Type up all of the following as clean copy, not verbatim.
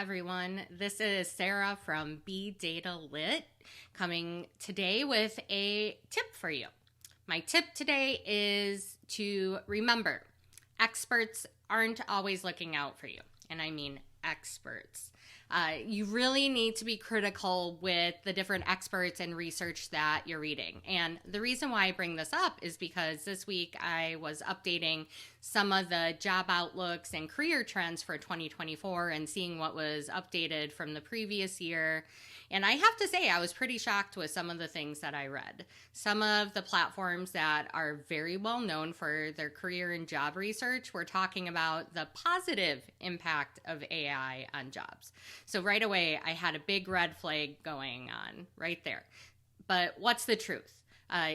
everyone. This is Sarah from Be Data Lit coming today with a tip for you. My tip today is to remember experts aren't always looking out for you. And I mean experts. You really need to be critical with the different experts and research that you're reading. And the reason why I bring this up is because this week I was updating some of the job outlooks and career trends for 2024 and seeing what was updated from the previous year. And I have to say, I was pretty shocked with some of the things that I read. Some of the platforms that are very well known for their career and job research were talking about the positive impact of AI on jobs. So right away, I had a big red flag going on right there. But what's the truth?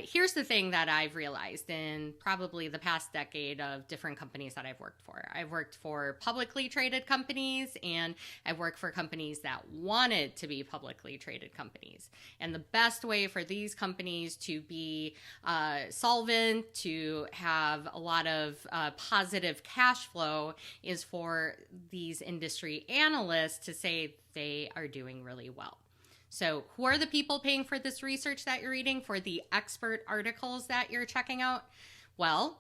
Here's the thing that I've realized in probably the past decade of different companies that I've worked for. I've worked for publicly traded companies, and I've worked for companies that wanted to be publicly traded companies. And the best way for these companies to be solvent, to have a lot of positive cash flow, is for these industry analysts to say they are doing really well. So who are the people paying for this research that you're reading, for the expert articles that you're checking out? Well,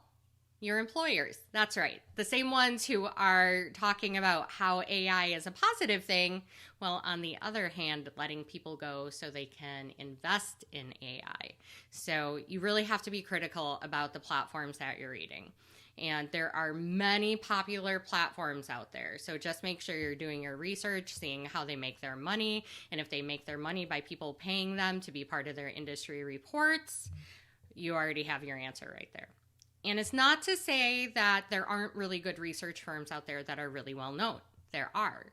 your employers. That's right. The same ones who are talking about how AI is a positive thing, while on the other hand, letting people go so they can invest in AI. So you really have to be critical about the platforms that you're reading. And there are many popular platforms out there. So just make sure you're doing your research, seeing how they make their money. And if they make their money by people paying them to be part of their industry reports, you already have your answer right there. And it's not to say that there aren't really good research firms out there that are really well known. There are.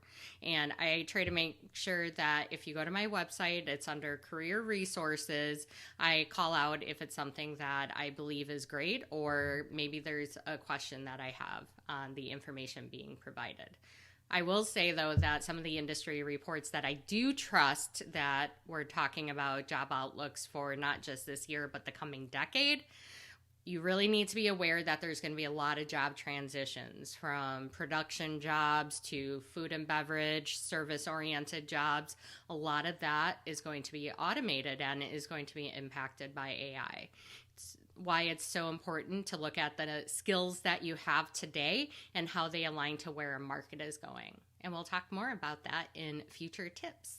And I try to make sure that if you go to my website, it's under career resources. I call out if it's something that I believe is great, or maybe there's a question that I have on the information being provided. I will say, though, that some of the industry reports that I do trust, that we're talking about job outlooks for not just this year, but the coming decade, you really need to be aware that there's going to be a lot of job transitions, from production jobs to food and beverage, service-oriented jobs. A lot of that is going to be automated and is going to be impacted by AI. It's why it's so important to look at the skills that you have today and how they align to where a market is going. And we'll talk more about that in future tips.